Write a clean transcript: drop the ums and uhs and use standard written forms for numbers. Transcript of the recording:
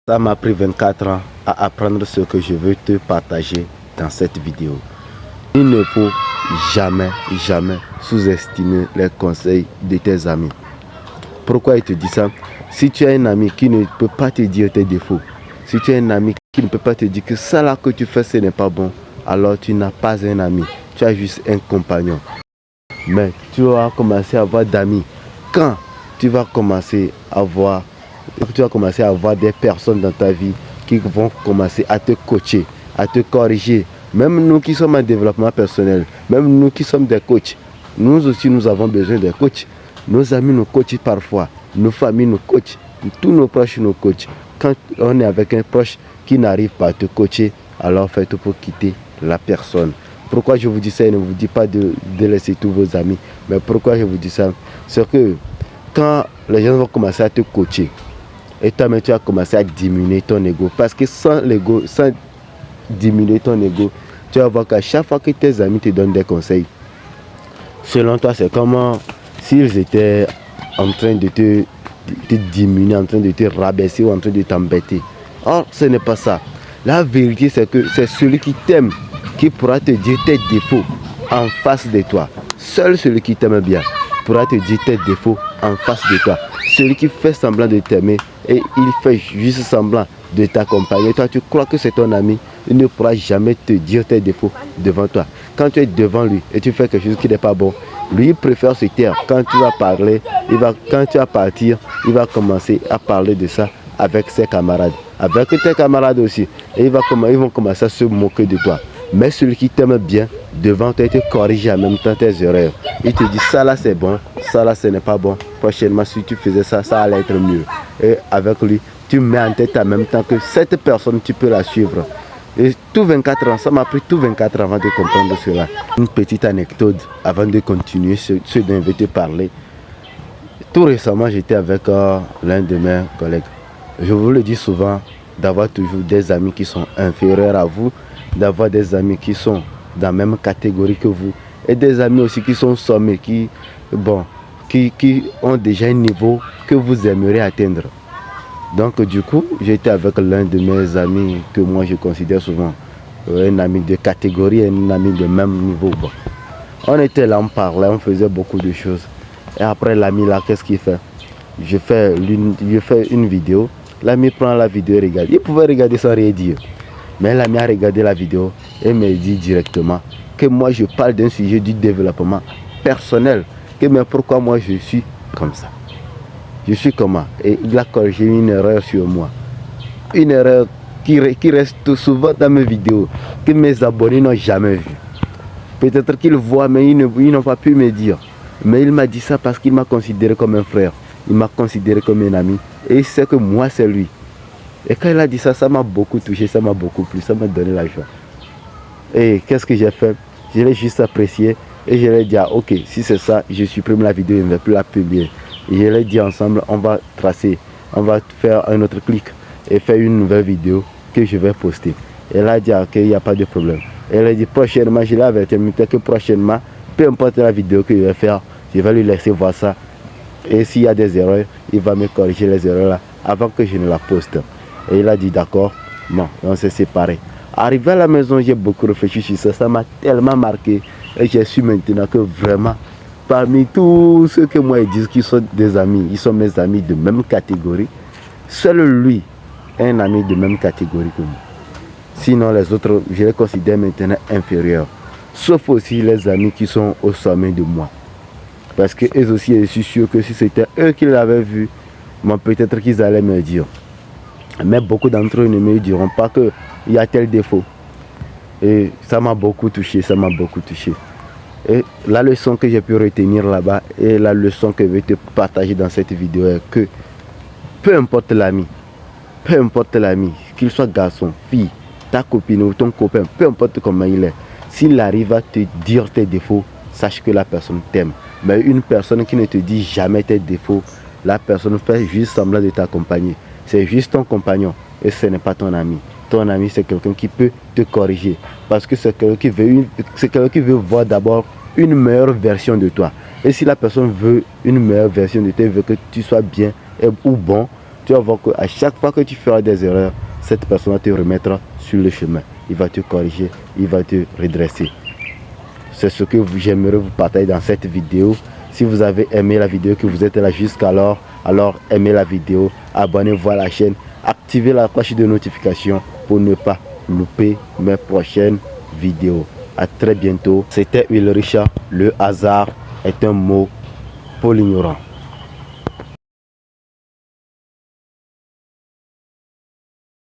Ça m'a pris 24 ans à apprendre ce que je veux te partager dans cette vidéo. Il ne faut jamais sous-estimer les conseils de tes amis. Pourquoi il te dit ça? Si tu as un ami qui ne peut pas te dire tes défauts, si tu as un ami qui ne peut pas te dire que ça là que tu fais ce n'est pas bon, alors tu n'as pas un ami, tu as juste un compagnon. Mais tu vas commencer à avoir d'amis quand tu vas commencer à avoir des personnes dans ta vie qui vont commencer à te coacher, à te corriger. Même nous qui sommes en développement personnel, même nous qui sommes des coachs, nous aussi nous avons besoin des coachs. Nos amis nous coachent parfois, nos familles nous coachent, tous nos proches nous coachent. Quand on est avec un proche qui n'arrive pas à te coacher, alors faites tout pour quitter la personne. Pourquoi je vous dis ça? Je ne vous dis pas de laisser tous vos amis, mais pourquoi je vous dis ça? C'est que quand les gens vont commencer à te coacher, et toi-même tu vas commencer à diminuer ton ego. Parce que sans diminuer ton ego, tu vas voir qu'à chaque fois que tes amis te donnent des conseils, selon toi c'est comme s'ils étaient en train de te diminuer, en train de te rabaisser ou en train de t'embêter. Or ce n'est pas ça. La vérité c'est que c'est celui qui t'aime qui pourra te dire tes défauts en face de toi. Seul celui qui t'aime bien pourra te dire tes défauts en face de toi. Celui qui fait semblant de t'aimer et il fait juste semblant de t'accompagner, toi tu crois que c'est ton ami, il ne pourra jamais te dire tes défauts devant toi. Quand tu es devant lui et tu fais quelque chose qui n'est pas bon, lui il préfère se taire. Quand tu vas parler, quand tu vas partir, il va commencer à parler de ça avec ses camarades, avec tes camarades aussi. Et ils vont commencer à se moquer de toi. Mais celui qui t'aime bien, devant toi, il te corrige en même temps tes erreurs. Il te dit ça là c'est bon, ça là ce n'est pas bon. Prochainement si tu faisais ça, ça allait être mieux. Et avec lui, tu mets en tête en même temps que cette personne, tu peux la suivre. Et tout 24 ans, ça m'a pris tout 24 ans avant de comprendre cela. Une petite anecdote avant de continuer ce dont je vais te parler. Tout récemment, j'étais avec l'un de mes collègues. Je vous le dis souvent, d'avoir toujours des amis qui sont inférieurs à vous, d'avoir des amis qui sont dans la même catégorie que vous, et des amis aussi qui sont sommés, qui ont déjà un niveau que vous aimeriez atteindre. Donc du coup, j'étais avec l'un de mes amis que moi je considère souvent un ami de catégorie, un ami de même niveau. Bon. On était là, on parlait, on faisait beaucoup de choses. Et après l'ami là, qu'est-ce qu'il fait? Je fais une vidéo, l'ami prend la vidéo et regarde. Il pouvait regarder sans rien dire. Mais l'ami a regardé la vidéo et me dit directement que moi je parle d'un sujet du développement personnel. Mais pourquoi moi je suis comme ça? Je suis comment? Et il a corrigé une erreur sur moi. Une erreur qui reste souvent dans mes vidéos, que mes abonnés n'ont jamais vu. Peut-être qu'ils voient, mais ils n'ont pas pu me dire. Mais il m'a dit ça parce qu'il m'a considéré comme un frère. Il m'a considéré comme un ami. Et il sait que moi, c'est lui. Et quand il a dit ça, ça m'a beaucoup touché, ça m'a beaucoup plu, ça m'a donné la joie. Et qu'est-ce que j'ai fait? Je l'ai juste apprécié et je l'ai dit, ah, ok, si c'est ça, je supprime la vidéo, je ne vais plus la publier. Et je l'ai dit ensemble, on va tracer, on va faire un autre clic et faire une nouvelle vidéo que je vais poster. Et elle a dit, ok, il n'y a pas de problème. Et elle a dit, prochainement, je l'ai averti que prochainement, peu importe la vidéo que je vais faire, je vais lui laisser voir ça. Et s'il y a des erreurs, il va me corriger les erreurs là avant que je ne la poste. Et il a dit d'accord, bon, on s'est séparés. Arrivé à la maison, j'ai beaucoup réfléchi sur ça, ça m'a tellement marqué. Et j'ai su maintenant que vraiment, parmi tous ceux que moi ils disent qu'ils sont des amis, ils sont mes amis de même catégorie, seul lui est un ami de même catégorie que moi. Sinon les autres, je les considère maintenant inférieurs. Sauf aussi les amis qui sont au sommet de moi. Parce que eux aussi, je suis sûr que si c'était eux qui l'avaient vu, bon, peut-être qu'ils allaient me dire. Mais beaucoup d'entre eux ne me diront pas qu'il y a tel défaut. Et ça m'a beaucoup touché, ça m'a beaucoup touché. Et la leçon que j'ai pu retenir là-bas et la leçon que je vais te partager dans cette vidéo est que peu importe l'ami, qu'il soit garçon, fille, ta copine ou ton copain, peu importe comment il est, s'il arrive à te dire tes défauts, sache que la personne t'aime. Mais une personne qui ne te dit jamais tes défauts, la personne fait juste semblant de t'accompagner. C'est juste ton compagnon et ce n'est pas ton ami. Ton ami, c'est quelqu'un qui peut te corriger. Parce que c'est quelqu'un qui veut voir d'abord une meilleure version de toi. Et si la personne veut une meilleure version de toi, veut que tu sois bien ou bon, tu vas voir qu'à chaque fois que tu feras des erreurs, cette personne va te remettre sur le chemin. Il va te corriger, il va te redresser. C'est ce que j'aimerais vous partager dans cette vidéo. Si vous avez aimé la vidéo, que vous êtes là jusqu'alors, alors aimez la vidéo, abonnez-vous à la chaîne, activez la cloche de notification pour ne pas louper mes prochaines vidéos. À très bientôt. C'était Ulricha. Le hasard est un mot pour l'ignorant.